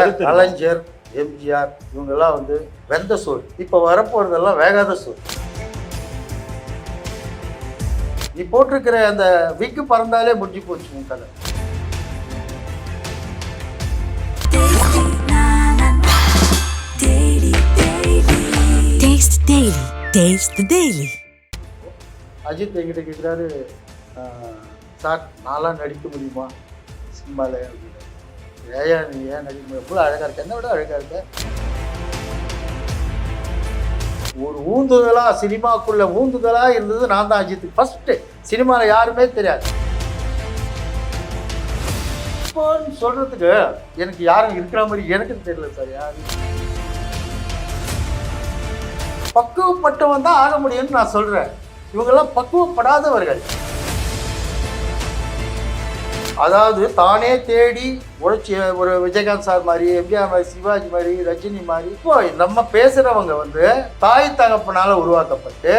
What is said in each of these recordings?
கலைஞர், எம்ஜிஆர் இவங்கெல்லாம் வந்து வெந்த சோறு. இப்போ வரப்போறதெல்லாம் வேகாத சோறு. நீ போட்டிருக்கிற அந்த விக்கு பறந்தாலே முடிஞ்சு போச்சு உன் கதை. அஜித் என்கிட்ட கேட்குறாரு, சார் நான்லாம் நடிக்க முடியுமா சினிமாவில் அப்படின்னு. ஏயா நீ ஏன் நடிக்க முடியும், எவ்வளோ அழகாக இருக்க, என்ன விட அழகாக இருக்க. ஒரு ஊந்துதலா சினிமாக்குள்ள ஊந்துதலா இருந்தது நான் தான் அஜித்துக்கு. ஃபர்ஸ்ட் சினிமாவில் யாருமே தெரியாது. இப்போன்னு சொல்றதுக்கு எனக்கு யாரும் இருக்கிற மாதிரி எனக்கு தெரியல சார். யாரு பக்குவப்பட்டவன் தான் ஆக முடியும்னு நான் சொல்றேன். இவங்கெல்லாம் பக்குவப்படாதவர்கள். அதாவது தானே தேடி உழைச்சி ஒரு விஜயகாந்த் சார் மாதிரி, எம்ஜிஆர் மாதிரி, சிவாஜி மாதிரி, ரஜினி மாதிரி. இப்போ நம்ம பேசுறவங்க வந்து தாய் தகப்பனால உருவாக்கப்பட்டு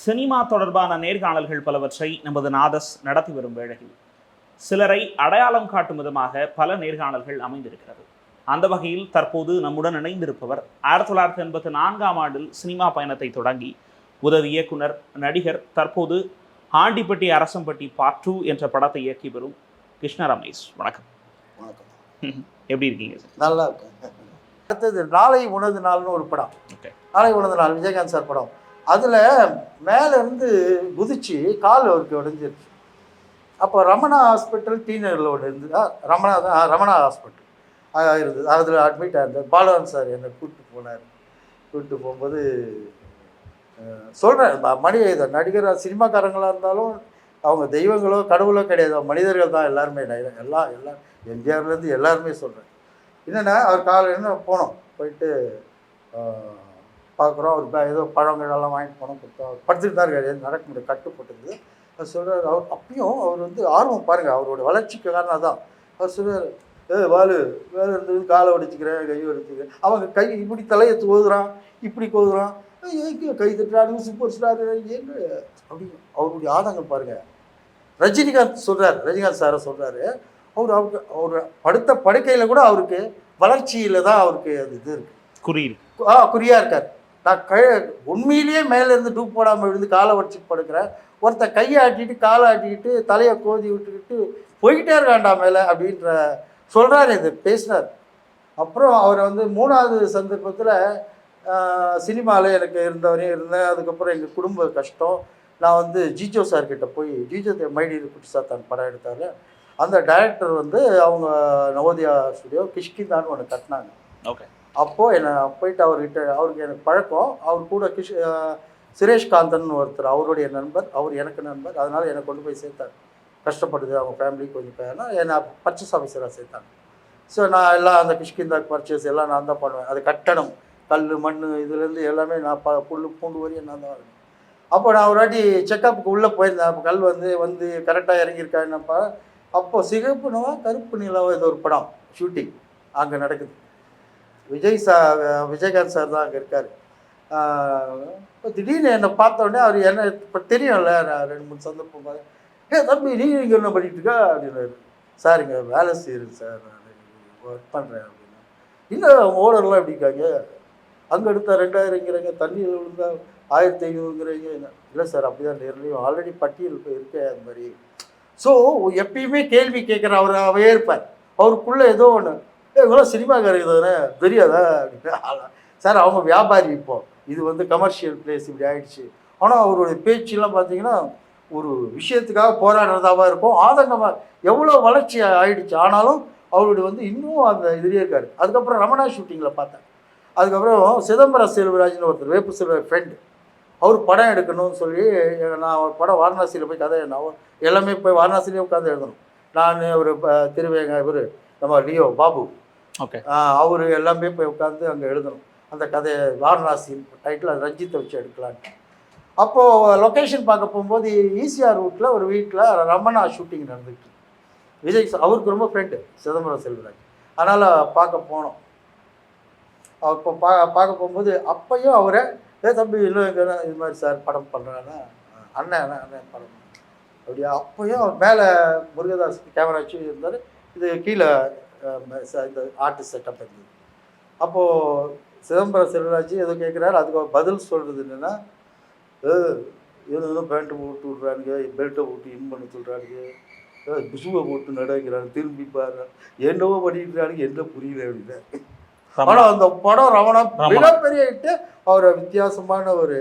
சினிமா தொடர்பான நேர்காணல்கள் பலவற்றை நமது நாதஸ் நடத்தி வரும் வேளையில் சிலரை அடையாளம் காட்டும் விதமாக பல நேர்காணல்கள் அமைந்திருக்கிறது. அந்த வகையில் தற்போது நம்முடன் இணைந்திருப்பவர் 1984ஆம் ஆண்டில் சினிமா பயணத்தை தொடங்கி உதவி இயக்குனர், நடிகர், தற்போது ஆண்டிப்பட்டி அரசம்பட்டி பார்ட் 2 என்ற படத்தை இயக்கி வரும் கிருஷ்ண ரமேஷ். வணக்கம். வணக்கம். எப்படி இருக்கீங்க சார்? நல்லா இருக்கேன். அடுத்தது நாளை உனது நாள்னு ஒரு படம். நாளை உனது நாள் விஜயகாந்த் சார் படம். அதில் மேலேருந்து குதிச்சு கால் அவருக்கு உடைஞ்சிருச்சு. அப்போ ரமணா ஹாஸ்பிட்டல் டீனரில் ஒன்று இருந்தது. ரமணா ஹாஸ்பிட்டல் இருந்தது. அதில் அட்மிட் ஆயிருந்தார். பாலவன் சார் என்னை கூப்பிட்டு போனார். கூப்பிட்டு போகும்போது சொல்கிறேன், மணி இதை நடிகராக சினிமாக்காரங்களாக இருந்தாலும் அவங்க தெய்வங்களோ கடவுளோ கிடையாது, மனிதர்கள் தான் எல்லாருமே. எல்லாம் எம்ஜிஆர்லேருந்து எல்லாருமே சொல்கிறேன். என்னென்னா அவர் காலையில் போனோம், போயிட்டு பார்க்குறோம். அவர் ஏதோ பழங்களெல்லாம் வாங்கிட்டு போனோம், கொடுத்தோம். அவர் படுத்துட்டு தான் இருக்காரு, நடக்க முடியாது, கட்டுப்பட்டது. அவர் சொல்கிறார், அவர் அப்பயும் அவர் வந்து ஆர்வம் பாருங்கள், அவரோட வளர்ச்சிக்கு காரணம் தான். அவர் சொல்கிறார், வாலு வேலை இருந்தது, காலை உடைச்சிக்கிறேன், கையை உடைச்சிக்கிறேன். அவங்க கை இப்படி தலையை கோதுறான், இப்படி கோதுறான், கை தட்டுறாரு, சூப்பர் ஸ்டார் எங்க அப்படி அவருடைய ஆதங்கம் பாருங்கள். ரஜினிகாந்த் சொல்கிறார், ரஜினிகாந்த் சாரை சொல்கிறாரு, அவர் படுத்த படுக்கையில் கூட அவருக்கு வளர்ச்சியில் தான் அவருக்கு அது இது இருக்குது, குறியாக இருக்கார். நான் உண்மையிலேயே மேலேருந்து டூப் போடாமல் விழுந்து காலை உடச்சிட்டு படுக்கிறேன். ஒருத்தர் கையை ஆட்டிட்டு காலை ஆட்டிக்கிட்டு தலையை கோதி விட்டுக்கிட்டு போய்கிட்டே இருக்காண்டா மேலே அப்படின்ற சொல்கிறாரு, இது பேசினார். அப்புறம் அவரை வந்து 3வது சந்தர்ப்பத்தில் சினிமாவில் எனக்கு இருந்தேன். அதுக்கப்புறம் எங்கள் குடும்ப கஷ்டம். நான் வந்து ஜிஜோ சார்கிட்ட போய், ஜிஜோ மைடி குட்டி சாத்தான் படம் எடுத்தார். அந்த டைரக்டர் வந்து அவங்க நவோதயா ஸ்டுடியோ கிஷ்கிந்தான்னு ஒன்று கட்டினாங்க. ஓகே. அப்போது என்னை போயிட்டு அவருக்கு எனக்கு பழக்கம். அவர் கூட சுரேஷ் காந்தன் ஒருத்தர், அவருடைய நண்பர், அவர் எனக்கு நண்பர். அதனால் என்னை கொண்டு போய் சேர்த்தார். கஷ்டப்படுது அவங்க ஃபேமிலி கொஞ்சம் பேர்னா என்னை பர்ச்சேஸ் ஆஃபீஸராக சேர்த்தாங்க. ஸோ நான் எல்லாம் அந்த கிஷ்கிந்தாக் பர்ச்சேஸ் எல்லாம் நான் தான் பண்ணுவேன். அது கட்டணம், கல், மண் இதுலேருந்து எல்லாமே நான் புல் பூண்டு வரையும் நான் தான் வரேன். அப்போ நான் ஒரு வாட்டி செக்கப்புக்கு உள்ளே போயிருந்தேன். அப்போ கல் வந்து கரெக்டாக இறங்கியிருக்கா என்னப்பா. அப்போது சிகப்பு நிலவா கருப்பு நிலவா இது ஒரு படம் ஷூட்டிங் அங்கே நடக்குது. விஜயகாந்த் சார் தான் அங்கே இருக்கார். இப்போ திடீர்னு என்னை பார்த்தோடனே அவர் என்ன இப்போ தெரியும்ல, நான் 2-3 சந்தர்ப்பம் பார்த்தேன். தம்பி நீ இங்கே என்ன பண்ணிட்டு இருக்கா அப்படின்னாரு. சார் இங்கே வேலை செய்யுது சார், நான் ஒர்க் பண்ணுறேன் அப்படின்னா. இன்னும் ஓனர்லாம் எப்படி இருக்காங்க, அங்கே எடுத்தால் 2000ங்கிறீங்க, தண்ணியில் விழுந்தா 1500ங்கிறீங்க. இல்லை சார் அப்படி தான் நேர்லையும் ஆல்ரெடி பட்டியல் இருக்கேன் அது மாதிரி. ஸோ எப்பயுமே கேள்வி கேட்குற அவரே இருப்பார். அவருக்குள்ளே ஏதோ ஒன்று, இவ்வளோ சினிமாக்காரங்க தானே தெரியாதா அப்படின்னு. சார் அவங்க வியாபாரி, இப்போ இது வந்து கமர்ஷியல் பிளேஸ் இப்படி ஆகிடுச்சு. ஆனால் அவருடைய பேச்செல்லாம் பார்த்தீங்கன்னா ஒரு விஷயத்துக்காக போராடுறதாவாக இருக்கும், ஆதங்கமாக எவ்வளோ வளர்ச்சி ஆகிடுச்சு. ஆனாலும் அவருடைய வந்து இன்னும் அந்த இதுலேயே இருக்கார். அதுக்கப்புறம் ரமணா ஷூட்டிங்கில் பார்த்தேன். அதுக்கப்புறம் சிதம்பரம் செல்வராஜ்னு ஒருத்தர், வேப்பு செல்வ ஃப்ரெண்டு, அவர் படம் எடுக்கணும்னு சொல்லி நான் ஒரு படம் வாரணாசியில் போய் கதை நான் எல்லாமே போய் வாரணாசிலேயே உட்காந்து எழுதணும். நான் ஒரு திருவேங்க இவர் நம்ம லியோ பாபு, ஓகே, அவர் எல்லாமே போய் உட்காந்து அங்கே எழுதணும் அந்த கதையை. வாரணாசி டைட்டில் அது ரஞ்சித்தை வச்சு எடுக்கலான்ட்டு. அப்போது லொக்கேஷன் பார்க்க போகும்போது ஈசிஆர் ரூட்டில் ஒரு வீட்டில் ரமணா ஷூட்டிங் நடந்துட்டு, விஜய் அவருக்கு ரொம்ப ஃப்ரெண்டு சிதம்பரம் செல்வராஜ். அதனால் பார்க்க போனோம். அப்போ பார்க்க போகும்போது அப்பையும் அவரை தம்பி இல்லை இது மாதிரி சார் படம் பண்ணுறான்னா அண்ணன் படம் அப்படியா அப்போயும் அவர் மேலே முருகதாஸ் கேமரா வச்சு இருந்தார், இது கீழே இந்த ஆர்டிஸ்ட் செட்டப் இருந்தது. அப்போது சிதம்பரம் செல்வராஜ் ஏதோ கேட்குறாரு, அதுக்கு பதில் சொல்கிறது என்னென்னா, இவனும் பேண்ட்டு போட்டு விட்றானுங்க, பெல்ட்டை போட்டு இன் பண்ண சொல்கிறானுங்க, புசுவை போட்டு நடக்கிறாங்க, திரும்பி பாரு என்னவோ பண்ணிட்டுறானுங்க, என்ன புரியல அப்படின்னு. ஆனால் அந்த படம் ரமணா மிகப்பெரிய ஹிட்டு. அவர் வித்தியாசமான ஒரு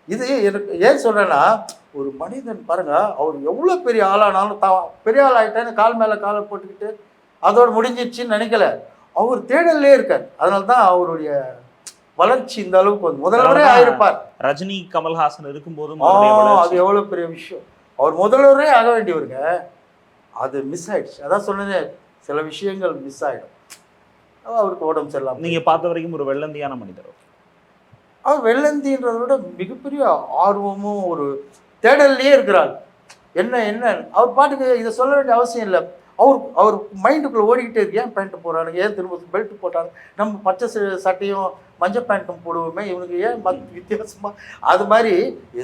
இது எனக்கு ஏன் சொல்கிறேன்னா, ஒரு மனிதன் பாருங்க, அவர் எவ்வளோ பெரிய ஆளானாலும் பெரிய ஆள் ஆகிட்டேன்னு கால் மேலே காலை போட்டுக்கிட்டு அதோடு முடிஞ்சிடுச்சின்னு நினைக்கல. அவர் தேடல்லே இருக்கார். அதனால தான் அவருடைய வளர்ச்சி இந்த அளவுக்கு வந்து முதல்வரே ஆயிருப்பார். ரஜினி கமல்ஹாசன் இருக்கும்போதும் அது எவ்வளோ பெரிய விஷயம். அவர் முதல்வரே ஆக வேண்டியவருங்க, அது மிஸ் ஆயிடுச்சு. அதான் சொன்னதே, சில விஷயங்கள் மிஸ் ஆகிடும். அவருக்கு உடம்பு சரியில்லாம. நீங்கள் பார்த்த வரைக்கும் ஒரு வெள்ளந்தியான மனிதர். அவர் வெள்ளந்தின்றதை விட மிகப்பெரிய ஆர்வமும் ஒரு தேடல்லையே இருக்கிறார். என்ன அவர் பாட்டுக்கு இதை சொல்ல வேண்டிய அவசியம் இல்லை. அவர் மைண்டுக்குள்ளே ஓடிக்கிட்டே இருக்கு. ஏன் பேண்ட்டு போடுறானுங்க, ஏன் திரும்ப பெல்ட் போட்டாங்க, நம்ம பச்சை சட்டையும் மஞ்சள் பேண்ட்டும் போடுவோமே, இவனுக்கு ஏன் வித்தியாசமாக, அது மாதிரி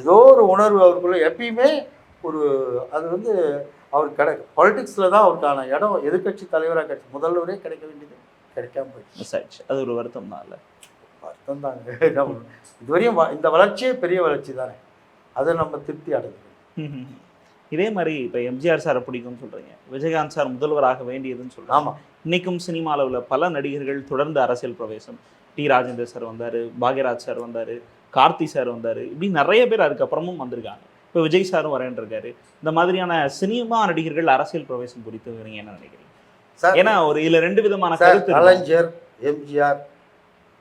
ஏதோ ஒரு உணர்வு அவருக்குள்ளே எப்பயுமே ஒரு அது வந்து அவர் பாலிடிக்ஸில் தான் அவருக்கான இடம். எதிர்கட்சி தலைவராக கிடைச்சி முதல்வரே கிடைக்க வேண்டியது கிடைக்காம போயிடுச்சு. அது ஒரு வருத்தம் தான். இல்லை வருத்தம் தாங்க. இதுவரையும் இந்த வளர்ச்சியே பெரிய வளர்ச்சி தானே, அதை நம்ம திருப்தி அடைஞ்சிக்கணும். இதே மாதிரி இப்போ எம்ஜிஆர் சாரை பிடிக்கும்னு சொல்கிறீங்க, விஜயகாந்த் சார் முதல்வராக வேண்டியதுன்னு சொல்கிறேன். ஆமாம், இன்றைக்கும் சினிமாவில் உள்ள பல நடிகர்கள் தொடர்ந்து அரசியல் பிரவேசம். டி ராஜேந்தர் சார் வந்தார், பாக்யராஜ் சார் வந்தார், கார்த்தி சார் வந்தார், இப்படி நிறைய பேர் அதுக்கப்புறமும் வந்திருக்காங்க. இப்போ விஜய் சாரும் வரேன்ருக்காரு. இந்த மாதிரியான சினிமா நடிகர்கள் அரசியல் பிரவேசம் குறித்து நீங்கள் என்ன நினைக்கிறீங்க சார்? ஏன்னா ஒரு இதில் ரெண்டு விதமான கருத்து. கலைஞர், எம்ஜிஆர்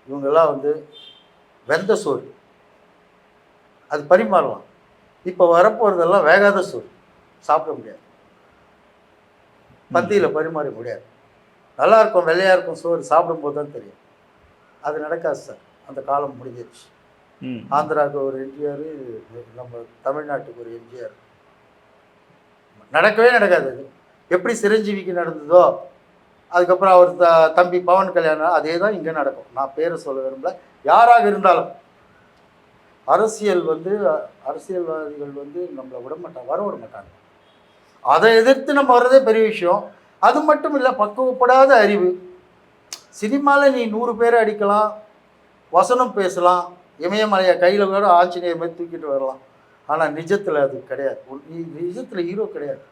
இவங்கெல்லாம் வந்து வெந்த சோறு, அது பரிமாறலாம். இப்போ வரப்போகிறதெல்லாம் வேகாத சோறு, சாப்பிட முடியாது, பந்தியில் பரிமாற முடியாது. நல்லா இருக்கும், வெள்ளையாக இருக்கும் சோறு, சாப்பிடும்போது தான் தெரியும். அது நடக்காது சார், அந்த காலம் முடிஞ்சிருச்சு. ஆந்திராவுக்கு ஒரு எம்ஜிஆர், நம்ம தமிழ்நாட்டுக்கு ஒரு எம்ஜிஆர், நடக்கவே நடக்காது. அது எப்படி சிரஞ்சீவிக்கு நடந்ததோ, அதுக்கப்புறம் அவர் தம்பி பவன் கல்யாணம், அதே தான் இங்கே நடக்கும். நான் பேரை சொல்ல விரும்பல. யாராக இருந்தாலும் அரசியல்வாதிகள் வந்து நம்மளை வர விட மாட்டாங்க. அதை எதிர்த்து நம்ம வர்றதே பெரிய விஷயம். அது மட்டும் இல்லை, பக்குவப்படாத அறிவு. சினிமாவில் நீ 100 பேரை அடிக்கலாம், வசனம் பேசலாம், இமயமலையை கையில் கூட ஆஞ்சநேயர் மாதிரி தூக்கிட்டு வரலாம். ஆனால் நிஜத்தில் அது கிடையாது. நீ நிஜத்தில் ஹீரோ கிடையாது.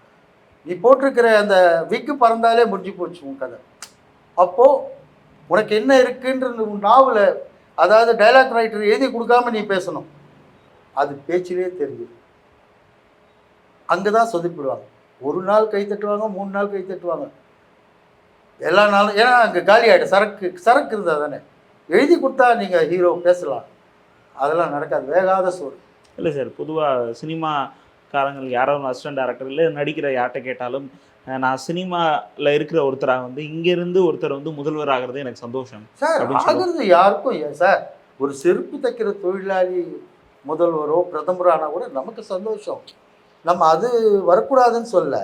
நீ போட்டிருக்கிற அந்த விக்கு பறந்தாலே முடிஞ்சு போச்சு உன் கதை. அப்போது உனக்கு என்ன இருக்குன்றது உன் நாவில், அதாவது டைலாக் ரைட்டர் எழுதி கொடுக்காம நீ பேசணும். அது பேச்சிலே தெரியுது. அங்கே தான் சொதிப்பிடுவாங்க. 1 நாள் கை தட்டுவாங்க, 3 நாள் கை தட்டுவாங்க, எல்லா நாளும். ஏன்னா அங்கே காலி ஆகிடும். சரக்கு இருந்தால் தானே எழுதி கொடுத்தா நீங்கள் ஹீரோ பேசலாம். அதெல்லாம் நடக்காது, வேகாத சோறு. இல்லை சார், பொதுவாக சினிமாக்காரங்கள் யாரோ அசிஸ்டன்ட் டைரக்டர் இல்லை நடிக்கிற யார்கிட்ட கேட்டாலும், நான் சினிமாவில் இருக்கிற ஒருத்தராக வந்து இங்கேருந்து ஒருத்தர் வந்து முதல்வர் ஆகிறது எனக்கு சந்தோஷம் சார். ஆகிறது யாருக்கும் ஏன் சார், ஒரு செருப்பு தைக்கிற தொழிலாளி முதல்வரோ பிரதமரோ ஆனால் கூட நமக்கு சந்தோஷம். நம்ம அது வரக்கூடாதுன்னு சொல்ல.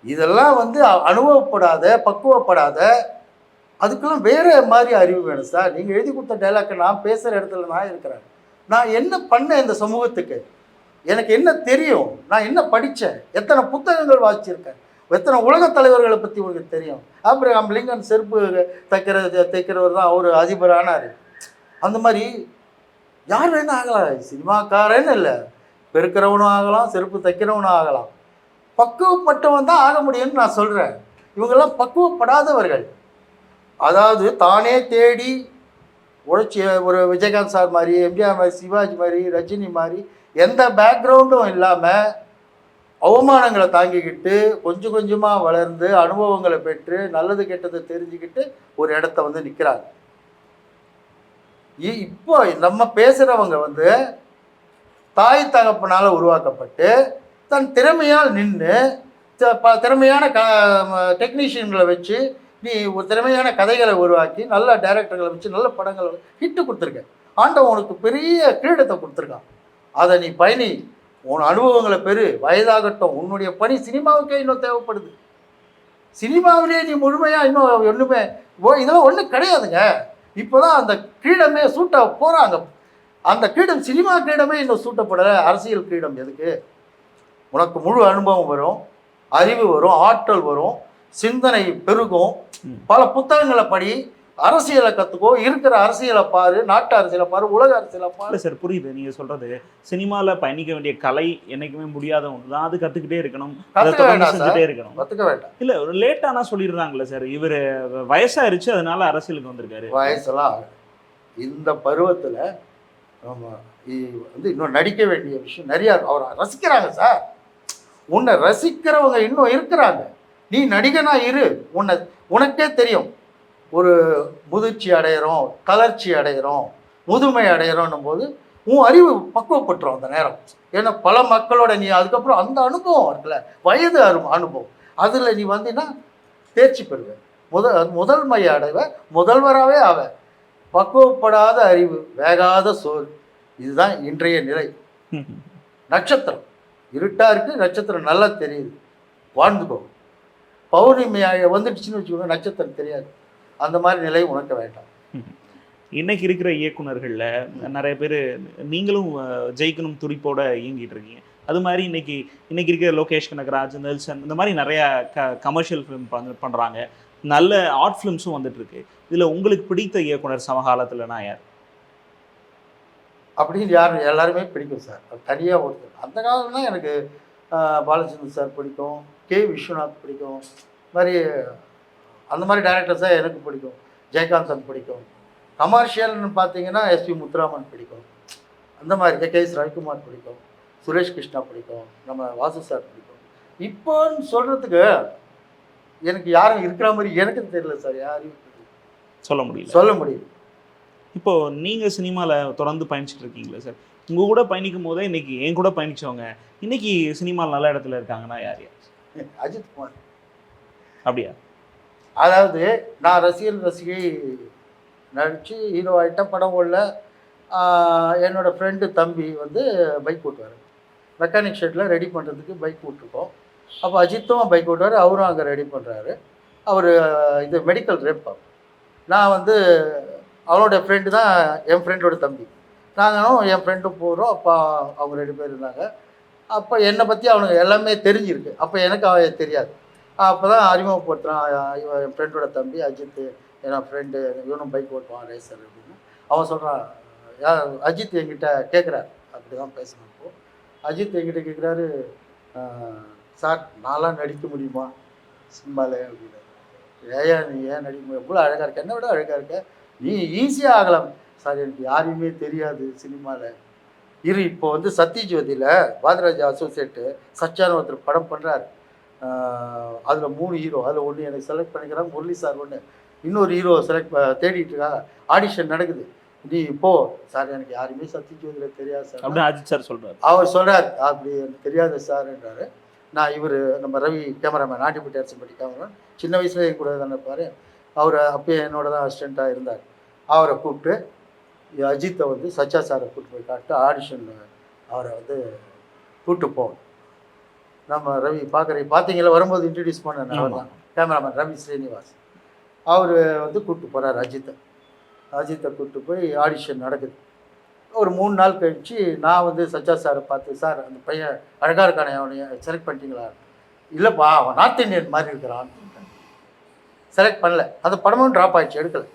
இதெல்லாம் வந்து அனுபவப்படாத, பக்குவப்படாத, அதுக்கெல்லாம் வேறு மாதிரி அறிவு வேணும் சார். நீங்கள் எழுதி கொடுத்த டைலாக்கை நான் பேசுகிற இடத்துல நான் இருக்கிறேன். நான் என்ன பண்ணேன் இந்த சமூகத்துக்கு, எனக்கு என்ன தெரியும், நான் என்ன படித்தேன், எத்தனை புத்தகங்கள் வாசிச்சிருக்கேன், எத்தனை உலகத் தலைவர்களை பற்றி உங்களுக்கு தெரியும். ஆப்ரஹாம் லிங்கன் செருப்பு தைக்கிறவர் தான் அவர் அதிபர் ஆனார். அந்த மாதிரி யார் வேணா ஆகலாம். சினிமாக்காரன்னு இல்லை, பெருக்கிறவனும் ஆகலாம், செருப்பு தைக்கிறவனும் ஆகலாம். பக்குவப்பட்டவன் தான் ஆக முடியும்னு நான் சொல்கிறேன். இவங்கெல்லாம் பக்குவப்படாதவர்கள். அதாவது தானே தேடி உழைச்சி, ஒரு விஜயகாந்த் சார் மாதிரி, எம்ஜிஆர் மாதிரி, சிவாஜி மாதிரி, ரஜினி மாதிரி எந்த பேக்ரவுண்டும் இல்லாமல் அவமானங்களை தாங்கிக்கிட்டு கொஞ்சம் கொஞ்சமாக வளர்ந்து அனுபவங்களை பெற்று நல்லது கெட்டதை தெரிஞ்சுக்கிட்டு ஒரு இடத்த வந்து நிற்கிறாங்க. இப்போ நம்ம பேசுகிறவங்க வந்து தாய் தகப்பனால் உருவாக்கப்பட்டு தன் திறமையால் நின்று திறமையான டெக்னீஷியன்களை வச்சு நீ ஒரு திறமையான கதைகளை உருவாக்கி நல்ல டைரக்டர்களை வச்சு நல்ல படங்களை ஹிட்டு கொடுத்துருக்க. ஆண்டவன் உனக்கு பெரிய கிரீடத்தை கொடுத்துருக்கான். அதை நீ பயணி, உன் அனுபவங்களை பெரு, வயதாகட்டும். உன்னுடைய பணி சினிமாவுக்கே இன்னும் தேவைப்படுது. சினிமாவிலே நீ முழுமையாக இன்னும் ஒன்றுமே இதெல்லாம் ஒன்றும் கிடையாதுங்க. இப்போ தான் அந்த கிரீடமே சூட்டாக போகிறாங்க. அந்த கிரீடம் சினிமா கிரீடமே இன்னும் சூட்டப்படலை. அரசியல் கிரீடம் எதுக்கு? உனக்கு முழு அனுபவம் வரும், அறிவு வரும், ஆற்றல் வரும், சிந்தனை பெருகும். பல புத்தகங்களை படி, அரசியலை கற்றுக்கோ, இருக்கிற அரசியலை பாரு, நாட்டு அரசியலை பாரு, உலக அரசியலை பாரு. சார் புரியுது நீங்கள் சொல்கிறது. சினிமாவில் பயணிக்க வேண்டிய கலை என்றைக்குமே முடியாத ஒன்று தான். அது கற்றுக்கிட்டே இருக்கணும், கற்றுக்க வேண்டாம், செஞ்சுட்டே இருக்கணும். கற்றுக்க வேண்டாம். இல்லை ஒரு லேட்டானா சொல்லிடுறாங்களே சார், இவர் வயசாயிருச்சு அதனால அரசியலுக்கு வந்திருக்காரு. வயசெல்லாம் இந்த பருவத்தில் ஆமாம் வந்து இன்னும் நடிக்க வேண்டிய விஷயம் நிறையா. அவரை ரசிக்கிறாங்க சார். உன்னை ரசிக்கிறவங்க இன்னும் இருக்கிறாங்க. நீ நடிகனா இரு. உனக்கே தெரியும். ஒரு முதிர்ச்சி அடையிறோம், தளர்ச்சி அடையிறோம், முதுமை அடையிறோன்னும் போது உன் அறிவு பக்குவப்பட்டுரும் அந்த நேரம். ஏன்னா பல மக்களோட நீ அதுக்கப்புறம் அந்த அனுபவம் இருக்குல்ல, வயது அனுபவம், அதில் நீ வந்தீங்கன்னா தேர்ச்சி பெறுவேன். முதல் மைய அடைவ, முதல்வராகவே ஆவ. பக்குவப்படாத அறிவு, வேகாத சோறு, இதுதான் இன்றைய நிலை. நட்சத்திரம் இருட்டா இருக்கு, நட்சத்திரம் நல்லா தெரியுது, வாழ்ந்துக்கோ. பௌர்ணமி வந்துடுச்சுன்னு வச்சுக்கோங்க, நட்சத்திரம் தெரியாது. அந்த மாதிரி நிலை உனக்கு வேண்டாம். இன்னைக்கு இருக்கிற இயக்குனர்களில் நிறைய பேர், நீங்களும் ஜெயிக்கணும் துடிப்போட இயங்கிட்டு இருக்கீங்க. அது மாதிரி இன்னைக்கு இருக்கிற லோகேஷ் கனகராஜ், நெல்சன், இந்த மாதிரி நிறைய கமர்ஷியல் ஃபிலிம் பண்ணுறாங்க. நல்ல ஆர்ட் ஃபிலிம்ஸும் வந்துட்டு இருக்கு. இதில் உங்களுக்கு பிடித்த இயக்குனர் சமகாலத்தில்னா யார்? அப்படின்னு யார்? எல்லாருமே பிடிக்கும் சார். தனியாக ஒருத்தர். அந்த காலம்னா எனக்கு பாலச்சந்தர் சார் பிடிக்கும், கே விஸ்வநாத் பிடிக்கும், மாதிரி அந்த மாதிரி டைரக்டர்ஸாக எனக்கு பிடிக்கும். ஜெயகாந்தன் பிடிக்கும். கமர்ஷியல்னு பார்த்தீங்கன்னா எஸ்பி முத்துராமன் பிடிக்கும். அந்த மாதிரி கேஎஸ் ரவிக்குமார் பிடிக்கும், சுரேஷ் கிருஷ்ணா பிடிக்கும், நம்ம வாசு சார் பிடிக்கும். இப்போன்னு சொல்கிறதுக்கு எனக்கு யாரும் இருக்கிற மாதிரி எனக்கு தெரியல சார். யாரையும் சொல்ல முடியும். இப்போது நீங்கள் சினிமாவில் தொடர்ந்து பயணிச்சுட்டு இருக்கீங்களா சார்? உங்கள் கூட பயணிக்கும் போதே இன்னைக்கு என் கூட பயணித்தவங்க இன்னைக்கு சினிமாவில் நல்ல இடத்துல இருக்காங்கன்னா யார்? அஜித் குமார். அப்படியா? அதாவது நான் ரசிகை நடித்து ஹீரோ ஆகிட்டேன். படம் ஓடல. என்னோடய ஃப்ரெண்டு தம்பி வந்து பைக் ஓட்டுவார். மெக்கானிக் ஷெட்டில் ரெடி பண்ணுறதுக்கு பைக் ஓட்டிருக்கோம். அப்போ அஜித்தும் பைக் ஓட்டுவார், அவரும் அங்கே ரெடி பண்ணுறாரு. அவர் இது மெடிக்கல் ரேப். நான் வந்து அவனோட ஃப்ரெண்டு தான் என் ஃப்ரெண்டோட தம்பி. நாங்களும் என் ஃப்ரெண்டும் போகிறோம். அப்போ அவங்க 2 பேர் இருந்தாங்க. அப்போ என்னை பற்றி அவனுக்கு எல்லாமே தெரிஞ்சிருக்கு. அப்போ எனக்கு அவன் தெரியாது. அப்போ தான் அறிமுகப்படுத்துகிறான். இவன் என் ஃப்ரெண்டோட தம்பி அஜித், என் ஃப்ரெண்டு, இவனும் பைக் ஓட்டுவான் ரேசர் அப்படின்னு. அவன் சொல்கிறான். அஜித் என்கிட்ட கேட்குறாரு, அப்படி தான் பேசணும். இப்போது அஜித் என்கிட்ட கேட்குறாரு, சார் நான்லாம் நடிக்க முடியுமா சினிமாவில் அப்படின்னு. நீ ஏன் நடிக்க முடியும்? எவ்வளோ அழகாக இருக்க, என்னை விட அழகாக இருக்க, நீ ஈஸியாக ஆகலாம். சார் எனக்கு யாரையுமே தெரியாது சினிமாவில். இப்போ வந்து சத்யஜோதியில் பாரதிராஜா அசோசியேட்டு சச்சான் ஒருத்தர் படம் பண்ணுறாரு. அதில் 3 ஹீரோ. அதில் ஒன்று எனக்கு செலக்ட் பண்ணிக்கிறாங்க, முரளி சார் ஒன்று. இன்னொரு ஹீரோ தேடிட்டு இருக்காங்க. ஆடிஷன் நடக்குது. நீ இப்போ சார் எனக்கு யாருமே சத்யஜோதியில் தெரியாது சார் அப்படின்னு அஜித் சார் சொல்கிறார். அவர் சொல்கிறார், அப்படி எனக்கு தெரியாது சார்ன்றாரு. நான் இவர் நம்ம ரவி கேமராமேன், நாட்டிப்பட்டி அரசம்பட்டி கேமராமேன், சின்ன வயசுல என் கூட தானே இருப்பார். அவர் அப்பயே என்னோட தான் அசிஸ்டண்ட்டாக இருந்தார். அவரை கூப்பிட்டு அஜித்தை வந்து சச்சா சாரை கூப்பிட்டு போய் காட்டு ஆடிஷன் அவரை வந்து கூப்பிட்டு போவோம். நம்ம ரவி பார்த்தீங்களா வரும்போது இன்ட்ரடியூஸ் பண்ண அவர் தான் கேமராமேன் ரவி ஸ்ரீனிவாஸ். அவர் வந்து கூப்பிட்டு போகிறார் அஜித்தை கூப்பிட்டு போய் ஆடிஷன் நடக்குது. ஒரு 3 நாள் கழித்து நான் வந்து சச்சா சாரை பார்த்து, சார் அந்த பையன் அழகாக இருக்கானே, அவனைய செலக்ட் பண்ணிட்டீங்களா? இல்லைப்பா அவன் நார்த் இந்தியன் மாதிரி இருக்கிறான். செலக்ட் பண்ணல. அந்த படமும் ட்ராப் ஆகிடுச்சு, எடுக்கலை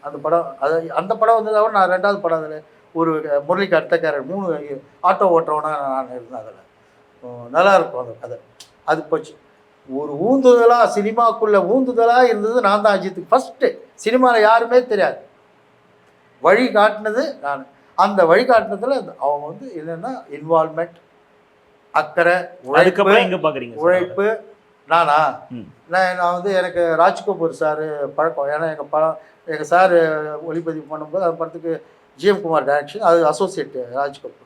அந்த படம் வந்ததாக நான் 2வது படம் அதில் ஒரு முரளிக்கு அடுத்த கேரக்டர் 3 ஆட்டோ ஓட்டுறவனா நான் இருந்தேன். அதில் நல்லாயிருக்கும் அந்த கதை. அது போச்சு. ஒரு ஊந்துதலாக சினிமாக்குள்ளே ஊந்துதலாக இருந்தது நான் தான் அஜித்துக்கு. ஃபஸ்ட்டு சினிமாவில் யாருமே தெரியாது, வழி காட்டினது நான். அந்த வழிகாட்டினத்தில் அவங்க வந்து என்னென்னா இன்வால்மெண்ட், அக்கறை, உழைப்பு. நான் வந்து எனக்கு ராஜ்கபூர் சார் பழக்கம். ஏன்னா எங்கள் சார் ஒளிப்பதிவு பண்ணும்போது அந்த படத்துக்கு ஜிஎம் குமார் டைரக்ஷன், அது அசோசியேட்டு ராஜ்கபூர்.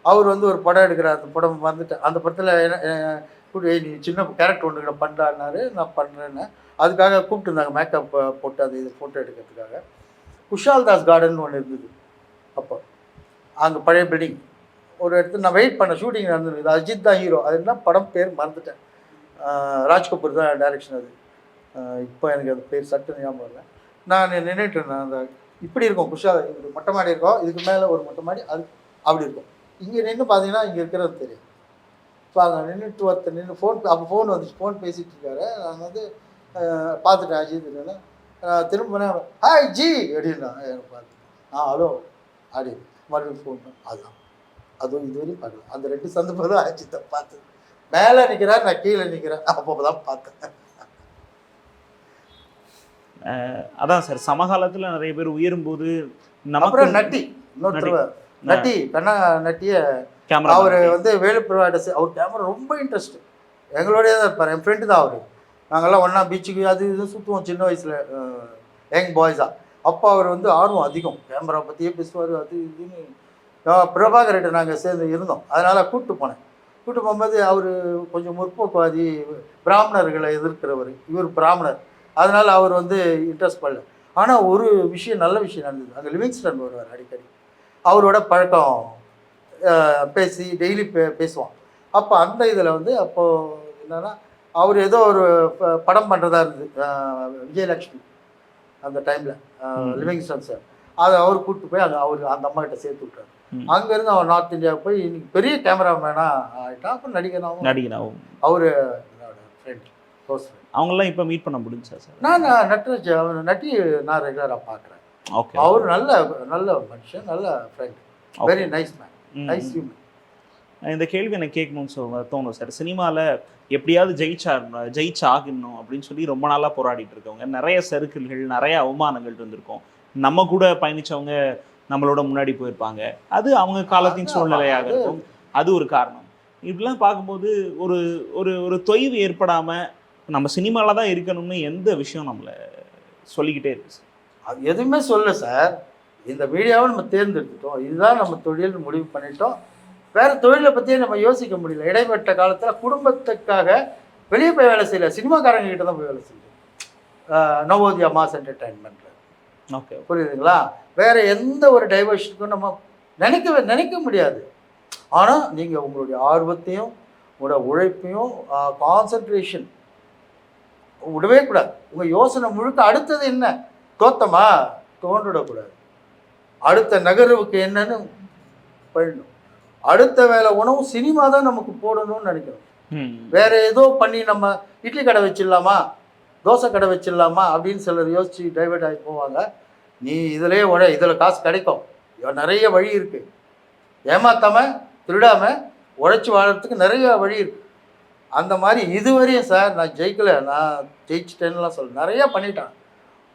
அவர் வந்து ஒரு படம் எடுக்கிறார். அந்த படம் வந்துட்டேன். அந்த படத்தில் நீ சின்ன கேரக்டர் ஒன்று பண்ணுறாருனாரு. நான் பண்ணுறேன்னு அதுக்காக கூப்பிட்டு இருந்தாங்க, மேக்கப் போட்டு அது இது ஃபோட்டோ எடுக்கிறதுக்காக. குஷால் தாஸ் கார்டன் ஒன்று இருந்தது. அப்போ அங்கே பழைய பில்டிங் ஒரு இடத்துல நான் வெயிட் பண்ண, ஷூட்டிங் நடந்துருக்குது. அஜித் தான் ஹீரோ. அது என்ன படம் பேர் மறந்துட்டேன். ராஜ்கபூர் தான் டைரக்ஷன். அது இப்போ எனக்கு அது பேர் சட்டு ஞாபகம் இல்லை. நான் நின்றுட்டு இருந்தேன் அந்த இப்படி இருக்கும் குஷா, இது மொட்டை மாடி இருக்கும், இதுக்கு மேலே ஒரு மொட்டை மாடி, அது அப்படி இருக்கும். இங்கே நின்று பார்த்தீங்கன்னா இங்கே இருக்கிறது தெரியும். இப்போ அங்கே நின்றுட்டு ஒருத்தர் நின்று அப்போ ஃபோன் வந்துச்சு, ஃபோன் பேசிகிட்டு இருக்காரு. நான் வந்து பார்த்துட்டேன் அஜித் இல்லைன்னா திரும்ப ஹாய் ஜி அப்படின்னா எனக்கு பார்த்து ஹலோ அப்படி மறுபடியும் ஃபோன் அதுதான். அதுவும் இதுவரையும் பார்க்கல. அந்த 2 சந்தர்ப்பம் அஜித்தை பார்த்தது. மேலே நிற்கிறார், நான் கீழே நிற்கிறேன், அப்போ தான் பார்த்தேன். அதான் சார், சமகாலத்தில் நிறைய பேர் உயரும்போது அப்புறம் நட்டி இன்னொருத்தர் நட்டி கண்ணா நட்டிய அவர் வந்து வேலுப்பிரவாட அவர் கேமரா ரொம்ப இன்ட்ரெஸ்ட் எங்களோடய தான் இருப்பார். என் ஃப்ரெண்டு தான் அவர். நாங்கள்லாம் ஒன்றா பீச்சுக்கு அது இது சுற்றுவோம் சின்ன வயசில் யங் பாய்ஸாக. அப்போ அவர் வந்து ஆர்வம் அதிகம், கேமரா பற்றியே பேசுவார். அது இதுன்னு பிரபாகர்கிட்ட நாங்கள் சேர்ந்து இருந்தோம். அதனால் கூப்பிட்டு போகும்போது அவர் கொஞ்சம் முற்போக்குவாதி, பிராமணர்களை எதிர்க்கிறவர். இவர் பிராமணர், அதனால் அவர் வந்து இன்ட்ரெஸ்ட் பண்ணல. ஆனால் ஒரு விஷயம், நல்ல விஷயம் நடந்தது. அங்கே லிவிங்ஸ்டன் வருவார் அடிக்கடி, அவரோட பழக்கம், பேசி டெய்லி பேசுவான். அப்போ அந்த இதில் வந்து அப்போது என்னென்னா அவர் ஏதோ ஒரு படம் பண்ணுறதா இருந்தது, விஜயலக்ஷ்மி அந்த டைமில், லிவிங்ஸ்டன் சார். அதை அவர் கூப்பிட்டு போய் அவர் அந்த அம்மா கிட்ட சேர்த்து விட்டார். அங்கேருந்து அவர் நார்த் இந்தியாவுக்கு போய் இன்னைக்கு பெரிய கேமராமேனாக ஆகிட்டான். அப்புறம் நடிகனாகவும் அவர் என்னோட ஃப்ரெண்ட், க்ளோஸ் ஃப்ரெண்ட். அவங்களாம் இப்போ மீட் பண்ண முடிஞ்சா சார்? நான் நட்ராஜ் அவர் நட்டி நான் ரெகுலராக பார்க்குறேன். ஓகே, அவர் நல்ல மனுஷன், நல்ல friend, very nice man, nice human. இந்த கேள்வி எனக்கு கேட்கணும்னு தோணும் சார். சினிமாவில் எப்படியாவது ஜெயிச்சாகணும் அப்படின்னு சொல்லி ரொம்ப நாளாக போராடிட்டு இருக்கவங்க, நிறைய சறுக்கல்கள், நிறைய அவமானங்கள் இருந்திருக்கும். நம்ம கூட பயணித்தவங்க நம்மளோட முன்னாடி போயிருப்பாங்க, அது அவங்க காலத்தின் சூழ்நிலையாக இருக்கும், அது ஒரு காரணம். இப்படிலாம் பார்க்கும்போது ஒரு ஒரு ஒரு தொய்வு ஏற்படாமல் நம்ம சினிமாவில் தான் இருக்கணும்னு எந்த விஷயம் நம்மளை சொல்லிக்கிட்டே இருக்கு சார்? அது எதுவுமே சொல்ல சார். இந்த மீடியாவை நம்ம தேர்ந்தெடுத்துட்டோம், இதுதான் நம்ம தொழில் முடிவு பண்ணிட்டோம். வேறு தொழிலை பற்றியே நம்ம யோசிக்க முடியல. இடைப்பட்ட காலத்தில் குடும்பத்துக்காக வெளியே போய் வேலை செய்யல, சினிமாக்காரங்க கிட்ட தான் போய் வேலை செஞ்சோம். நவோதியா மாஸ் என்டர்டைன்மெண்ட்டில். ஓகே, புரியுதுங்களா? வேறு எந்த ஒரு டைவர்ஷனுக்கும் நம்ம நினைக்க முடியாது. ஆனால் நீங்கள் உங்களுடைய ஆர்வத்தையும் உங்களோட உழைப்பையும் கான்சன்ட்ரேஷன் விடவே கூடாது. உங்கள் யோசனை முழுக்க அடுத்தது என்ன, தோத்தமா தோன்றிடக்கூடாது. அடுத்த நகர்வுக்கு என்னன்னு போயிடணும். அடுத்த வேலை உணவு சினிமா தான் நமக்கு போடணும்னு நினைக்கணும். வேற ஏதோ பண்ணி நம்ம இட்லி கடை வச்சிடலாமா, தோசை கடை வச்சிடலாமா அப்படின்னு சிலர் யோசிச்சு டைவர்ட் ஆகி போவாங்க. நீ இதிலே இதில் காசு கிடைக்கும், நிறைய வழி இருக்குது. ஏமாத்தாமல் திருடாமல் உழைச்சி வாழறதுக்கு நிறைய வழி இருக்குது. அந்த மாதிரி இதுவரையும் சார் நான் ஜெயிக்கலை, நான் ஜெயிச்சிட்டேன்னுலாம் சொல்ல, நிறையா பண்ணிட்டேன்.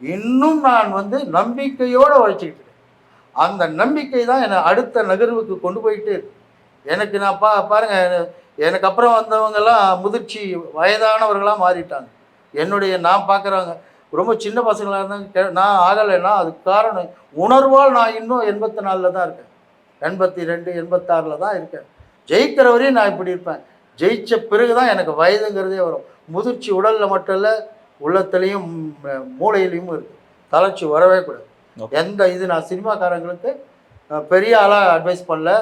இன்னும் நான் வந்து நம்பிக்கையோடு உழைச்சிக்கிட்டு இருக்கேன். அந்த நம்பிக்கை தான் என்னை அடுத்த நகர்வுக்கு கொண்டு போயிட்டே இருக்கு. எனக்கு நான் பாருங்கள், எனக்கு அப்புறம் வந்தவங்கெல்லாம் முதிர்ச்சி வயதானவர்களாக மாறிட்டாங்க. நான் பார்க்குறவங்க ரொம்ப சின்ன பசங்களாக இருந்தாங்க. நான் ஆகலைன்னா அதுக்கு காரணம் உணர்வால் நான் இன்னும் 84 தான் இருக்கேன், 82 86 தான் இருக்கேன். ஜெயிக்கிற வரையும் நான் இப்படி இருப்பேன். ஜெயித்த பிறகு தான் எனக்கு வயதுங்கிறதே வரும். முதிர்ச்சி உடலில் மட்டும் இல்லை, உள்ளத்துலேயும் மூளையிலையும் இருக்குது. தளர்ச்சி வரவே கூடாது. இது நான் சினிமாக்காரங்களுக்கு பெரிய ஆளாக அட்வைஸ் பண்ணல,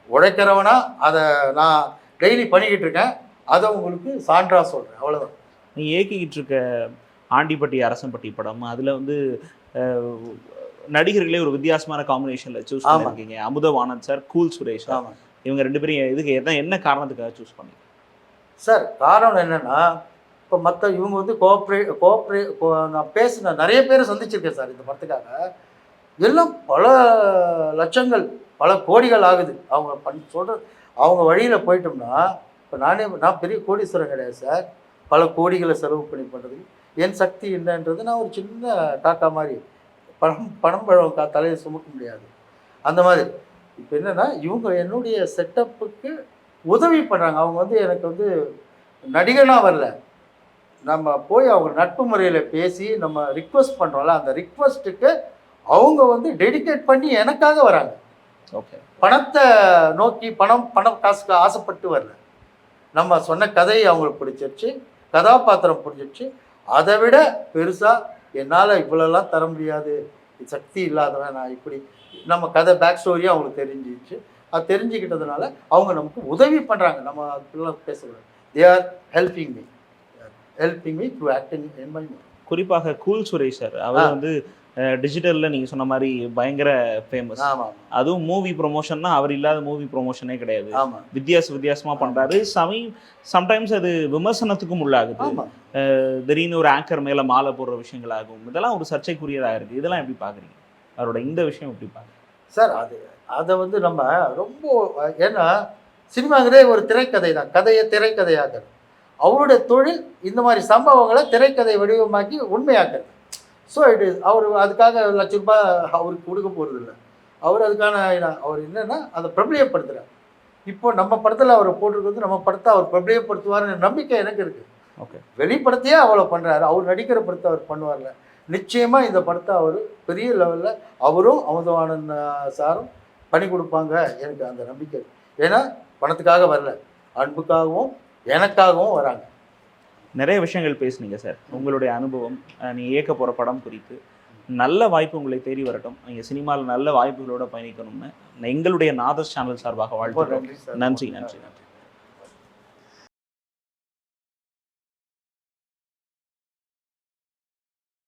உழைக்கிறவனா அதை நான் டெய்லி பண்ணிக்கிட்டு இருக்கேன். அதை உங்களுக்கு சான்றாக சொல்கிறேன், அவ்வளோதான். நீங்கள் இயக்கிக்கிட்டு இருக்க ஆண்டிப்பட்டி அரசம்பட்டி படம், அதில் வந்து நடிகர்களே ஒரு வித்தியாசமான காம்பினேஷனில் சூஸ் பண்ணியிருக்கீங்க. அமுதவாணன் சார், கூல் சுரேஷ், இவங்க 2 பேரும் இதுக்கு என்ன காரணத்துக்காக சூஸ் பண்ணீங்க சார்? காரணம் என்னென்னா, இப்போ மற்ற இவங்க வந்து நான் பேசின நிறைய பேரை சந்திச்சிருக்கேன் சார் இந்த படத்துக்காக. எல்லாம் பல லட்சங்கள், பல கோடிகள் ஆகுது. அவங்க சொல்கிற அவங்க வழியில் போயிட்டோம்னா, இப்போ நான் பெரிய கோடீஸ்வரன் கிடையாது சார். பல கோடிகளை செலவு பண்ணி பண்ணுறது என் சக்தி என்னன்றது, நான் ஒரு சின்ன காக்கா மாதிரி, பணம் பழம் தலையை சுமக்க முடியாது. அந்த மாதிரி இப்போ என்னென்னா, இவங்க என்னுடைய செட்டப்புக்கு உதவி பண்ணுறாங்க. அவங்க வந்து எனக்கு வந்து நடிகனாக வரல, நம்ம போய் அவங்க நட்பு முறையில் பேசி நம்ம ரிக்வெஸ்ட் பண்ணுறோம்ல, அந்த ரிக்வெஸ்ட்டுக்கு அவங்க வந்து டெடிகேட் பண்ணி எனக்காக வராங்க. ஓகே, பணத்தை நோக்கி பணம் காசுக்கு ஆசைப்பட்டு வரல. நம்ம சொன்ன கதை அவங்களுக்கு பிடிச்சிருச்சு, கதாபாத்திரம் பிடிச்சிருச்சு. அதை விட பெருசாக என்னால் இவ்வளோலாம் தர முடியாது, சக்தி இல்லாதவன் நான், இப்படி நம்ம கதை பேக் ஸ்டோரியாக அவங்களுக்கு தெரிஞ்சிச்சு. அது தெரிஞ்சுக்கிட்டதுனால அவங்க நமக்கு உதவி பண்ணுறாங்க. நம்ம அதுக்குலாம் பேசக்கூடாது. They are helping me through acting in my movie. குறிப்பாக கூல் சுரேஷ் சார், அவர் வந்து டிஜிட்டலில் நீங்கள் சொன்ன மாதிரி பயங்கர ஃபேமஸ். ஆமாம் அதுவும் மூவி ப்ரொமோஷன்னா அவர் இல்லாத மூவி ப்ரொமோஷனே கிடையாது. ஆமாம் வித்தியாசமாக பண்ணுறாரு. சம்டைம்ஸ் அது விமர்சனத்துக்கும் உள்ளாகுது. ஆமாம். திடீர்னு ஒரு ஆங்கர் மேலே மாலை போடுற விஷயங்களாகும். இதெல்லாம் ஒரு சர்ச்சைக்குரியதாக இருக்குது. இதெல்லாம் எப்படி பார்க்குறீங்க? அவரோட இந்த விஷயம் எப்படி பார்க்குறீங்க சார்? அதை வந்து நம்ம ரொம்ப, ஏன்னா சினிமாங்கிறே ஒரு திரைக்கதை தான், கதையை திரைக்கதையாக்குறது. அவருடைய தொழில் இந்த மாதிரி சம்பவங்களை திரைக்கதை வடிவமாக்கி உண்மையாக்குறது. ஸோ அவர் அதுக்காக ₹1,00,000 அவருக்கு கொடுக்க போகிறது இல்லை. அவர் அதுக்கான அவர் என்னென்னா அதை பிரபலியப்படுத்துகிறார். இப்போ நம்ம படத்தில் அவர் போட்டிருக்கிறது, நம்ம படத்தை அவர் பிரபலியப்படுத்துவார்னு நம்பிக்கை எனக்கு இருக்குது. ஓகே, வெளிப்படத்தையே அவ்வளோ பண்ணுறாரு. அவர் நடிக்கிற படத்தை அவர் பண்ணுவார்ல, நிச்சயமாக இந்த படத்தை அவர் பெரிய லெவலில் அவரும் அமுதவாணன் சாரும் பண்ணி கொடுப்பாங்க. எனக்கு அந்த நம்பிக்கை. ஏன்னா பணத்துக்காக வரல, அன்புக்காகவும் எனக்காகவும் வராங்க. நிறைய விஷயங்கள் பேசுனீங்க சார். உங்களுடைய அனுபவம், நீங்கள் இயக்க போகிற படம் குறித்து. நல்ல வாய்ப்பு உங்களை தேடி வரட்டும். நீங்கள் சினிமாவில் நல்ல வாய்ப்புகளோடு பயணிக்கணும்னு எங்களுடைய நாதஸ் சேனல் சார்பாக வாழ்த்துக்கிறோம். நன்றி சார். நன்றி.